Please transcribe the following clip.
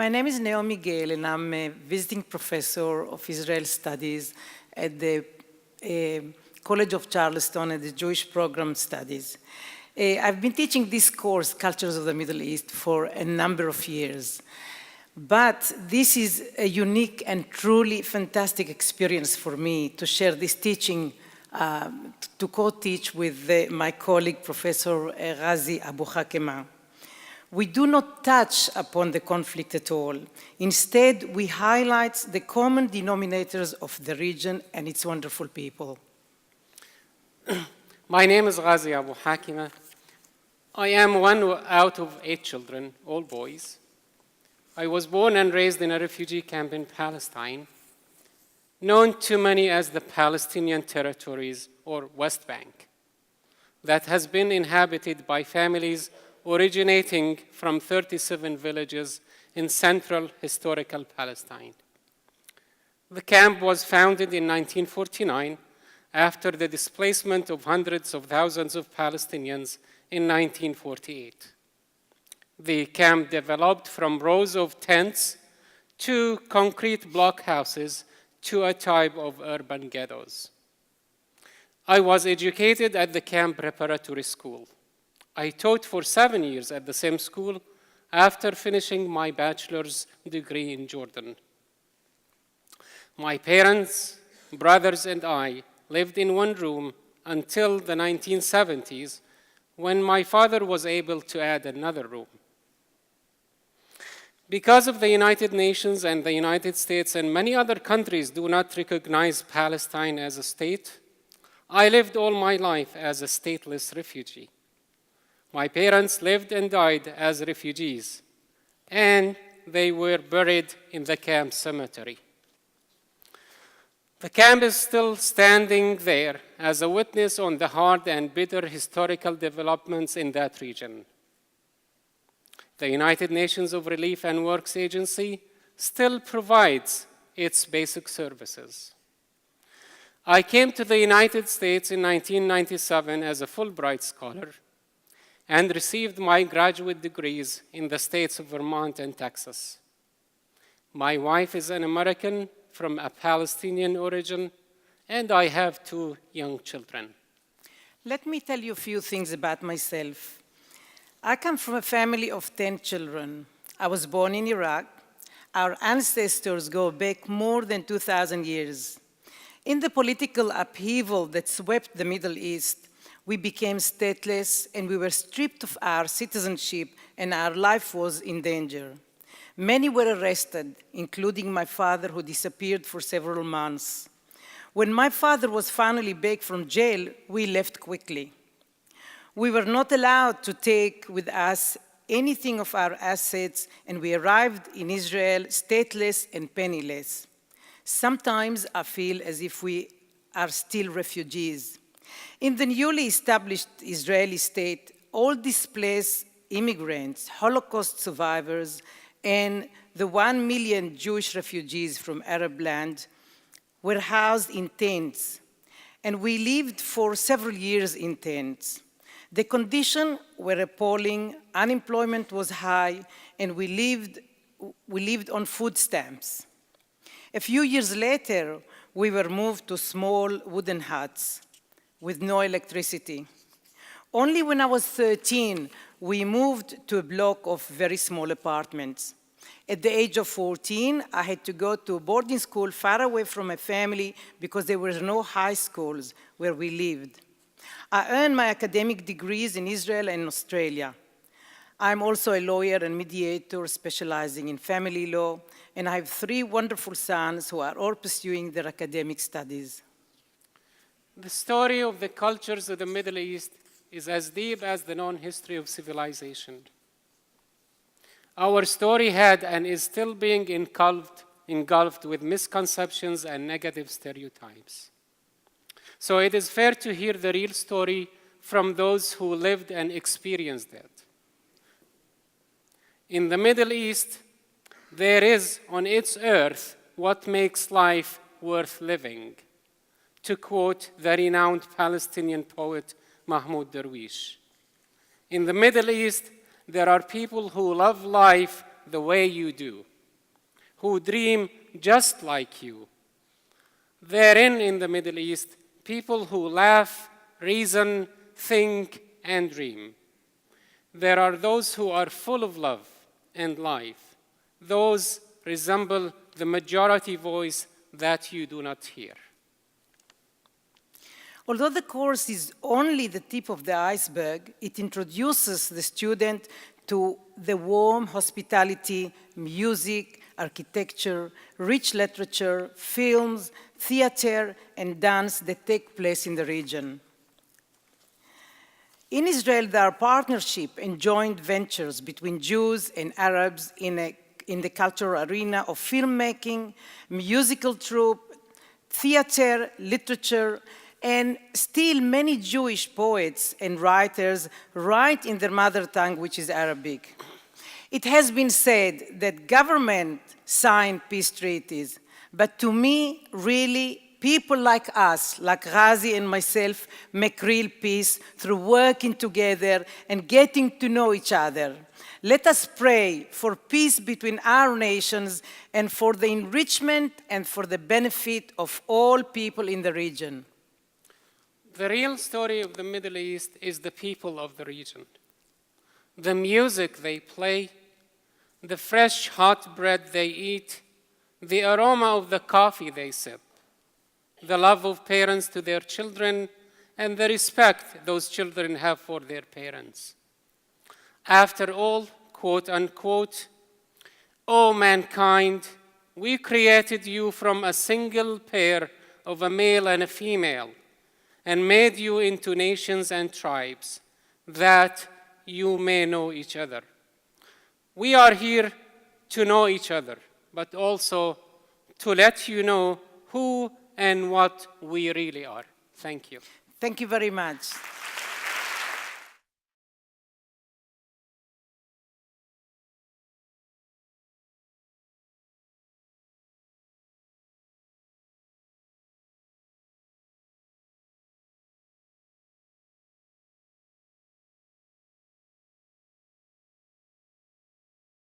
My name is Naomi Gale, and I'm a visiting professor of Israel Studies at the College of Charleston at the Jewish Program Studies. I've been teaching this course, Cultures of the Middle East, for a number of years. But this is a unique and truly fantastic experience for me to share this teaching, to co-teach with my colleague, Professor Ghazi Abuhakema. We do not touch upon the conflict at all. Instead, we highlight the common denominators of the region and its wonderful people. My name is Ghazi Abuhakema. I am one out of 8 children, all boys. I was born and raised in a refugee camp in Palestine, known to many as the Palestinian territories or West Bank, that has been inhabited by families originating from 37 villages in central historical Palestine. The camp was founded in 1949 after the displacement of hundreds of thousands of Palestinians in 1948. The camp developed from rows of tents to concrete block houses to a type of urban ghettos. I was educated at the camp preparatory school. I taught for 7 years at the same school after finishing my bachelor's degree in Jordan. My parents, brothers, and I lived in one room until the 1970s, when my father was able to add another room. Because of the United Nations and the United States and many other countries do not recognize Palestine as a state, I lived all my life as a stateless refugee. My parents lived and died as refugees, and they were buried in the camp cemetery. The camp is still standing there as a witness on the hard and bitter historical developments in that region. The United Nations of Relief and Works Agency still provides its basic services. I came to the United States in 1997 as a Fulbright scholar and received my graduate degrees in the states of Vermont and Texas. My wife is an American from a Palestinian origin, and I have 2 young children. Let me tell you a few things about myself. I come from a family of 10 children. I was born in Iraq. Our ancestors go back more than 2,000 years. In the political upheaval that swept the Middle East, we became stateless and we were stripped of our citizenship and our life was in danger. Many were arrested, including my father, who disappeared for several months. When my father was finally back from jail, we left quickly. We were not allowed to take with us anything of our assets, and we arrived in Israel stateless and penniless. Sometimes I feel as if we are still refugees. In the newly established Israeli state, all displaced immigrants, Holocaust survivors, and the 1 million Jewish refugees from Arab land were housed in tents, and we lived for several years in tents. The conditions were appalling, unemployment was high, and we lived on food stamps. A few years later, we were moved to small wooden huts with no electricity. Only when I was 13, we moved to a block of very small apartments. At the age of 14, I had to go to a boarding school far away from my family because there were no high schools where we lived. I earned my academic degrees in Israel and Australia. I'm also a lawyer and mediator specializing in family law, and I have 3 wonderful sons who are all pursuing their academic studies. The story of the cultures of the Middle East is as deep as the known history of civilization. Our story had and is still being engulfed with misconceptions and negative stereotypes. So it is fair to hear the real story from those who lived and experienced it. In the Middle East, there is on its earth what makes life worth living, to quote the renowned Palestinian poet Mahmoud Darwish. In the Middle East, there are people who love life the way you do, who dream just like you. Therein in the Middle East, people who laugh, reason, think, and dream. There are those who are full of love and life. Those resemble the majority voice that you do not hear. Although the course is only the tip of the iceberg, it introduces the student to the warm hospitality, music, architecture, rich literature, films, theater, and dance that take place in the region. In Israel, there are partnerships and joint ventures between Jews and Arabs in the cultural arena of filmmaking, musical troupe, theater, literature, and still many Jewish poets and writers write in their mother tongue, which is Arabic. It has been said that government sign peace treaties, but to me, really, people like us, like Ghazi and myself, make real peace through working together and getting to know each other. Let us pray for peace between our nations and for the enrichment and for the benefit of all people in the region. The real story of the Middle East is the people of the region. The music they play, the fresh hot bread they eat, the aroma of the coffee they sip, the love of parents to their children, and the respect those children have for their parents. After all, quote unquote, "O mankind, we created you from a single pair of a male and a female, and made you into nations and tribes, that you may know each other." We are here to know each other, but also to let you know who and what we really are. Thank you. Thank you very much.